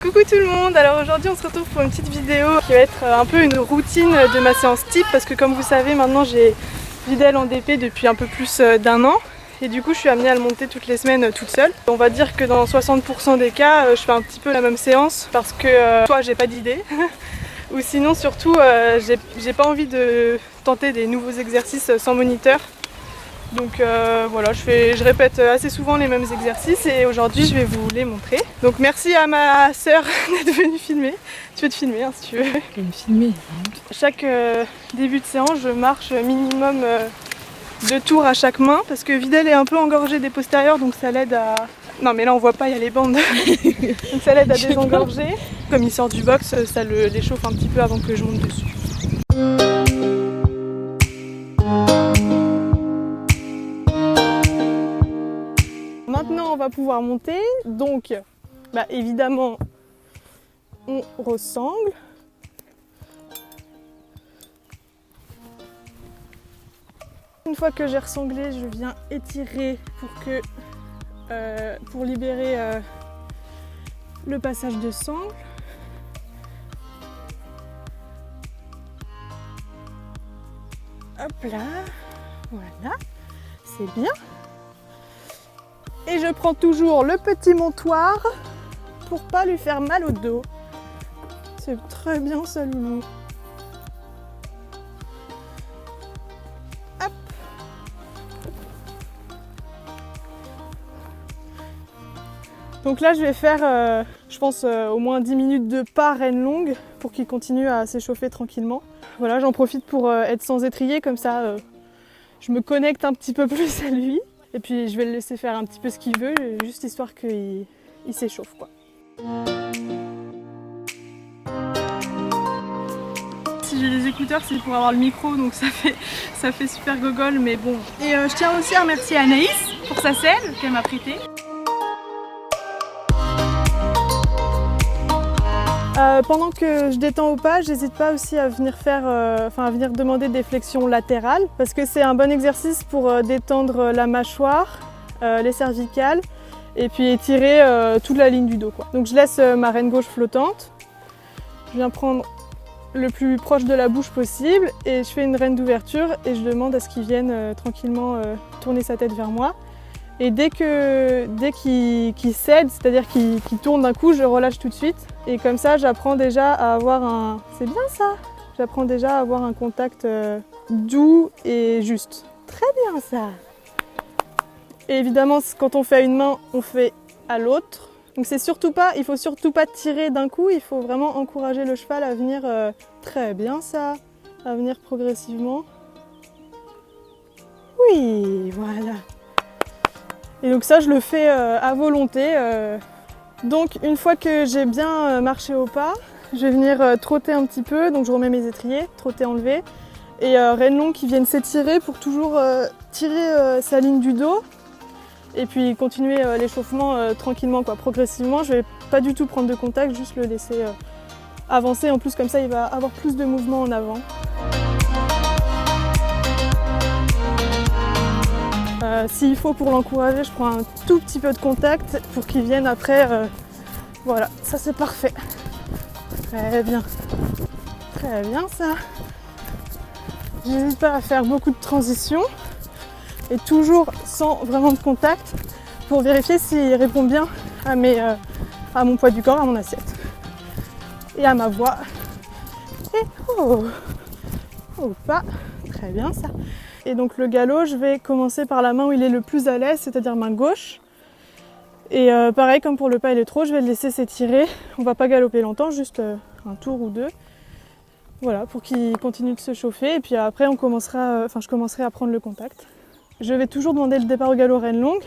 Coucou tout le monde, alors aujourd'hui on se retrouve pour une petite vidéo qui va être un peu une routine de ma séance type parce que comme vous savez maintenant j'ai Videl en DP depuis un peu plus d'un an et du coup je suis amenée à le monter toutes les semaines toute seule. On va dire que dans 60% des cas je fais un petit peu la même séance parce que soit j'ai pas d'idée ou sinon surtout j'ai pas envie de tenter des nouveaux exercices sans moniteur. Donc voilà, je répète assez souvent les mêmes exercices et aujourd'hui je vais vous les montrer. Donc merci à ma sœur d'être venue filmer. Tu peux te filmer hein, si tu veux. Tu peux me filmer. Chaque début de séance, je marche minimum 2 tours à chaque main parce que Videl est un peu engorgé des postérieurs donc ça l'aide à... Non mais là on voit pas, il y a les bandes. Donc ça l'aide à désengorger. Comme il sort du box, ça l'échauffe un petit peu avant que je monte dessus. Maintenant on va pouvoir monter, donc évidemment on ressangle. Une fois que j'ai ressanglé, je viens étirer pour libérer le passage de sangle. Hop là, voilà, c'est bien. Et je prends toujours le petit montoir pour pas lui faire mal au dos. C'est très bien ça, loulou. Hop. Donc là je vais faire, je pense, au moins 10 minutes de pas reine longue pour qu'il continue à s'échauffer tranquillement. Voilà, j'en profite pour être sans étrier, comme ça je me connecte un petit peu plus à lui. Et puis je vais le laisser faire un petit peu ce qu'il veut, juste histoire qu'il s'échauffe quoi. Si j'ai les écouteurs, c'est pour avoir le micro, donc ça fait super gogol, mais bon. Et je tiens aussi à remercier Anaïs pour sa selle qu'elle m'a prêtée. Pendant que je détends au pas, j'hésite pas aussi à venir venir demander des flexions latérales parce que c'est un bon exercice pour détendre la mâchoire, les cervicales et puis étirer toute la ligne du dos quoi. Donc je laisse ma reine gauche flottante, je viens prendre le plus proche de la bouche possible et je fais une reine d'ouverture et je demande à ce qu'il vienne tranquillement tourner sa tête vers moi. Et dès qu'il cède, c'est-à-dire qu'il tourne d'un coup, je relâche tout de suite. Et comme ça, j'apprends déjà à avoir un... C'est bien ça! J'apprends déjà à avoir un contact doux et juste. Très bien ça! Et évidemment, quand on fait à une main, on fait à l'autre. Donc il faut surtout pas tirer d'un coup, il faut vraiment encourager le cheval à venir... Très bien ça! À venir progressivement. Oui, voilà! Et donc ça je le fais à volonté. Donc une fois que j'ai bien marché au pas, je vais venir trotter un petit peu, donc je remets mes étriers, trotter, enlever. Et reine longue qui viennent s'étirer pour toujours tirer sa ligne du dos. Et puis continuer l'échauffement tranquillement, quoi, progressivement. Je vais pas du tout prendre de contact, juste le laisser avancer. En plus comme ça il va avoir plus de mouvement en avant. S'il faut pour l'encourager, je prends un tout petit peu de contact pour qu'il vienne après. Voilà, ça c'est parfait. Très bien. Très bien ça. J'hésite pas à faire beaucoup de transitions et toujours sans vraiment de contact pour vérifier s'il répond bien à mon poids du corps, à mon assiette et à ma voix. Et pas. Très bien ça. Et donc le galop, je vais commencer par la main où il est le plus à l'aise, c'est-à-dire main gauche. Et pareil, comme pour le pas et le trot, je vais le laisser s'étirer. On va pas galoper longtemps, juste un tour ou deux. Voilà, pour qu'il continue de se chauffer. Et puis après, je commencerai à prendre le contact. Je vais toujours demander le départ au galop reine longue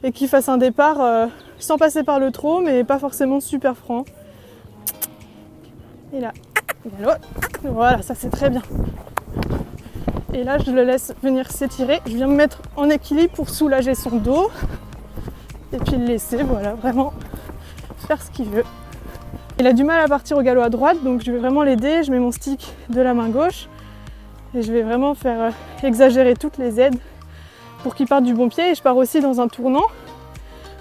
et qu'il fasse un départ sans passer par le trot, mais pas forcément super franc. Et là, galop. Voilà, ça c'est très bien. Et là, je le laisse venir s'étirer. Je viens me mettre en équilibre pour soulager son dos. Et puis le laisser, voilà, vraiment faire ce qu'il veut. Il a du mal à partir au galop à droite, donc je vais vraiment l'aider. Je mets mon stick de la main gauche. Et je vais vraiment faire exagérer toutes les aides pour qu'il parte du bon pied, et je pars aussi dans un tournant.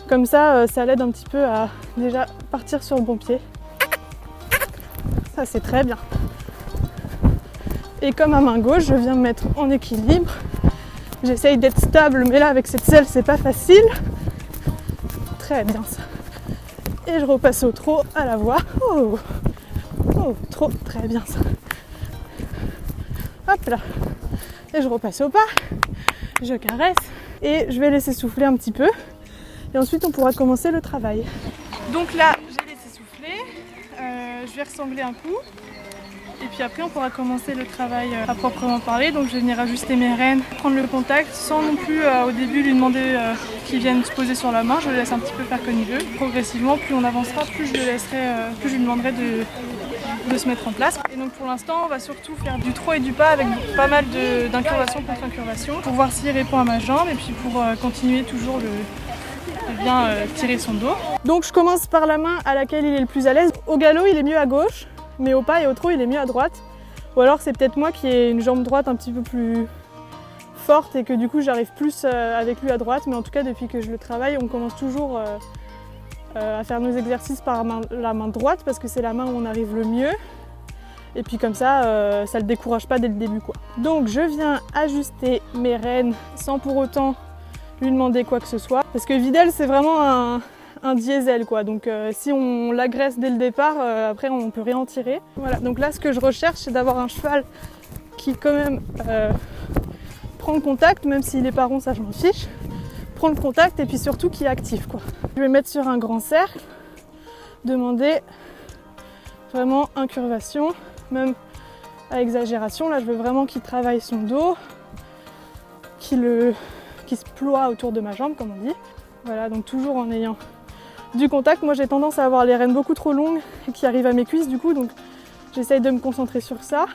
Comme ça, ça l'aide un petit peu à déjà partir sur le bon pied. Ça, c'est très bien. Et comme à main gauche, je viens me mettre en équilibre. J'essaye d'être stable, mais là, avec cette selle, c'est pas facile. Très bien ça. Et je repasse au trot à la voix. Oh, oh, trot, très bien ça. Hop là. Et je repasse au pas. Je caresse. Et je vais laisser souffler un petit peu. Et ensuite, on pourra commencer le travail. Donc là, j'ai laissé souffler. Je vais ressangler un coup. Et puis après, on pourra commencer le travail à proprement parler. Donc je vais venir ajuster mes rênes, prendre le contact, sans non plus au début lui demander qu'il vienne se poser sur la main. Je le laisse un petit peu faire comme il veut. Progressivement, plus on avancera, plus je lui demanderai de se mettre en place. Et donc pour l'instant, on va surtout faire du trot et du pas avec pas mal d'incurvation contre incurvation pour voir s'il répond à ma jambe et puis pour continuer toujours de bien tirer son dos. Donc je commence par la main à laquelle il est le plus à l'aise. Au galop, il est mieux à gauche. Mais au pas et au trot, il est mieux à droite. Ou alors c'est peut-être moi qui ai une jambe droite un petit peu plus forte et que du coup j'arrive plus avec lui à droite. Mais en tout cas, depuis que je le travaille, on commence toujours à faire nos exercices par la main droite parce que c'est la main où on arrive le mieux. Et puis comme ça, ça ne le décourage pas dès le début, quoi. Donc je viens ajuster mes rênes sans pour autant lui demander quoi que ce soit. Parce que Videl, c'est vraiment un diesel, quoi. Donc si on l'agresse dès le départ, après on ne peut rien en tirer. Voilà, donc là ce que je recherche, c'est d'avoir un cheval qui quand même prend le contact, même s'il est pas rond, ça je m'en fiche. Prend le contact et puis surtout qui est actif, quoi. Je vais mettre sur un grand cercle, demander vraiment incurvation, même à exagération. Là je veux vraiment qu'il travaille son dos, qu'il se ploie autour de ma jambe, comme on dit. Voilà, donc toujours en ayant du contact. Moi j'ai tendance à avoir les rênes beaucoup trop longues et qui arrivent à mes cuisses du coup, donc j'essaye de me concentrer sur ça.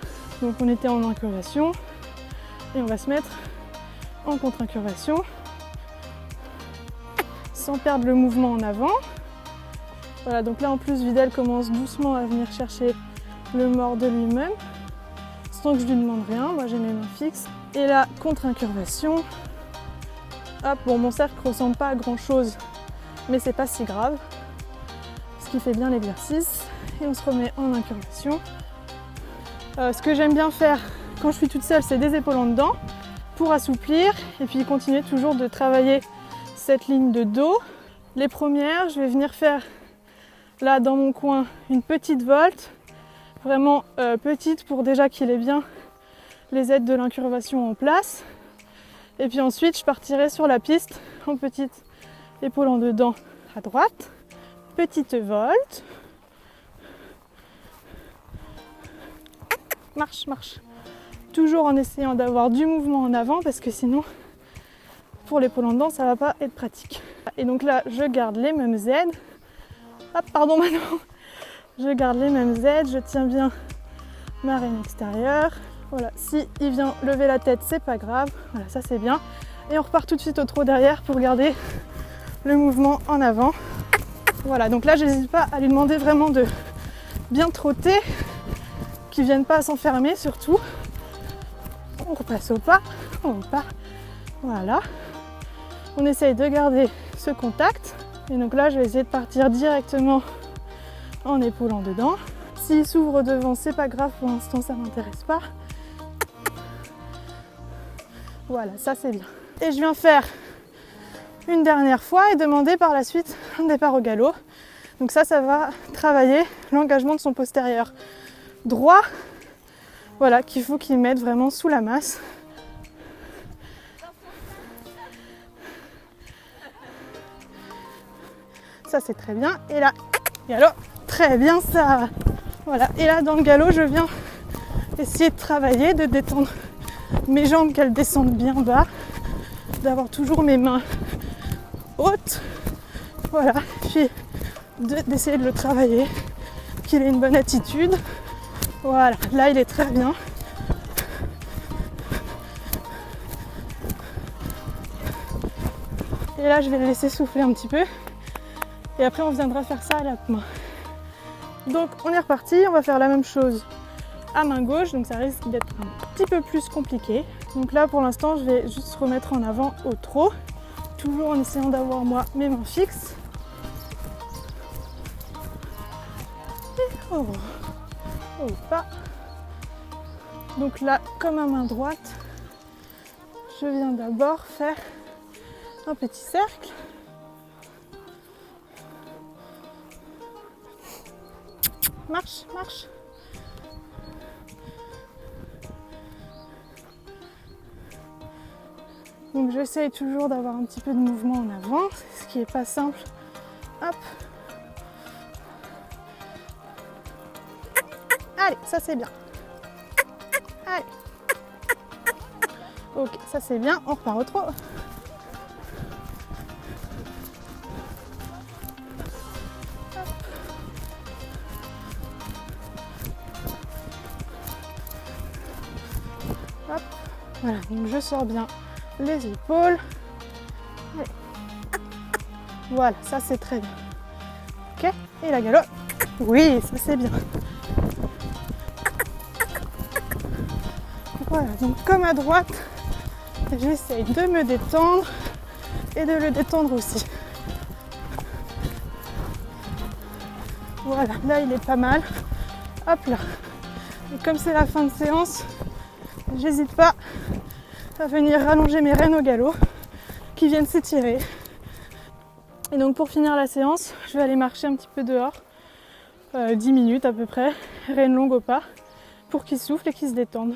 Donc on était en incurvation et on va se mettre en contre-incurvation sans perdre le mouvement en avant. Voilà, donc là en plus Videl commence doucement à venir chercher le mort de lui-même sans que je lui demande rien. Moi j'ai mes mains fixes et là contre-incurvation. Hop, bon, mon cercle ne ressemble pas à grand chose, mais c'est pas si grave, ce qui fait bien l'exercice. Et on se remet en incurvation. Ce que j'aime bien faire quand je suis toute seule, c'est des épaules en dedans pour assouplir et puis continuer toujours de travailler cette ligne de dos. Les premières, je vais venir faire là dans mon coin une petite volte, vraiment petite pour déjà qu'il ait bien les aides de l'incurvation en place. Et puis ensuite, je partirai sur la piste en petite épaule en dedans à droite, petite volte, marche, marche. Toujours en essayant d'avoir du mouvement en avant parce que sinon, pour l'épaule en dedans, ça va pas être pratique. Et donc là, je garde les mêmes aides. Ah, pardon maintenant. Je garde les mêmes aides, je tiens bien ma rêne extérieure. Voilà, si il vient lever la tête, c'est pas grave. Voilà, ça c'est bien. Et on repart tout de suite au trot derrière pour garder le mouvement en avant. Voilà, donc là, j'hésite pas à lui demander vraiment de bien trotter, qu'il ne vienne pas à s'enfermer surtout. On repasse au pas, on repart. Voilà. On essaye de garder ce contact. Et donc là, je vais essayer de partir directement en épaule en dedans. S'il s'ouvre devant, c'est pas grave, pour l'instant, ça m'intéresse pas. Voilà, ça c'est bien. Et je viens faire une dernière fois et demander par la suite un départ au galop. Donc ça va travailler l'engagement de son postérieur droit. Voilà, qu'il faut qu'il mette vraiment sous la masse. Ça c'est très bien. Et là, galop, très bien ça. Voilà, et là dans le galop, je viens essayer de travailler, de détendre mes jambes, qu'elles descendent bien bas, d'avoir toujours mes mains hautes, voilà, puis d'essayer de le travailler, qu'il ait une bonne attitude. Voilà, là il est très bien. Et là je vais le laisser souffler un petit peu, et après on viendra faire ça à la main. Donc on est reparti, on va faire la même chose à main gauche, donc ça risque d'être un petit peu plus compliqué. Donc là pour l'instant je vais juste remettre en avant au trot, toujours en essayant d'avoir moi mes mains fixes. Et oh, oh pas. Donc là comme à main droite, je viens d'abord faire un petit cercle. Marche, marche. Donc j'essaye toujours d'avoir un petit peu de mouvement en avant, ce qui n'est pas simple. Hop. Allez, ça c'est bien. Allez. Ok, ça c'est bien, on repart au trot. Hop. Voilà, donc je sors bien les épaules. Allez. Voilà, ça c'est très bien. Ok, et la galope. Oui, ça c'est bien. Voilà, donc comme à droite, j'essaye de me détendre et de le détendre aussi. Voilà, là il est pas mal. Hop là. Et comme c'est la fin de séance, j'hésite pas à venir rallonger mes rênes au galop qui viennent s'étirer. Et donc pour finir la séance, je vais aller marcher un petit peu dehors, 10 minutes à peu près, rênes longues au pas, pour qu'ils soufflent et qu'ils se détendent.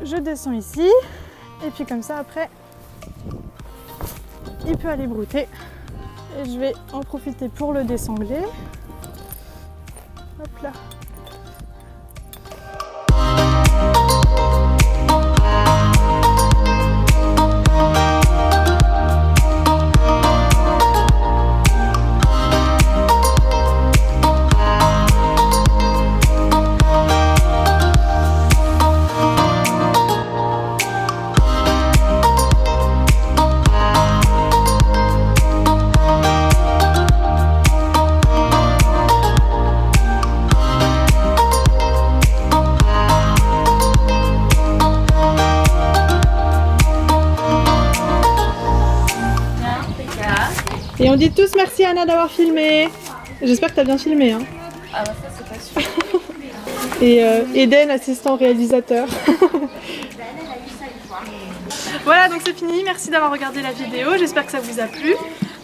Je descends ici et puis comme ça après il peut aller brouter et je vais en profiter pour le désangler. Hop là. Et on dit tous merci Anna d'avoir filmé. J'espère que tu as bien filmé. Hein. Ah bah ça c'est pas sûr. Et Eden, assistant réalisateur. Voilà, donc c'est fini. Merci d'avoir regardé la vidéo. J'espère que ça vous a plu.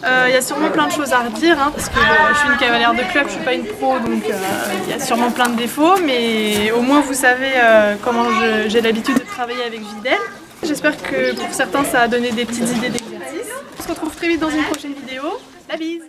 Il y a sûrement plein de choses à redire hein, parce que je suis une cavalière de club, je suis pas une pro, donc il y a sûrement plein de défauts, mais au moins vous savez comment j'ai l'habitude de travailler avec Videl. J'espère que pour certains ça a donné des petites idées d'exercice. On se retrouve très vite dans une prochaine vidéo. La bise!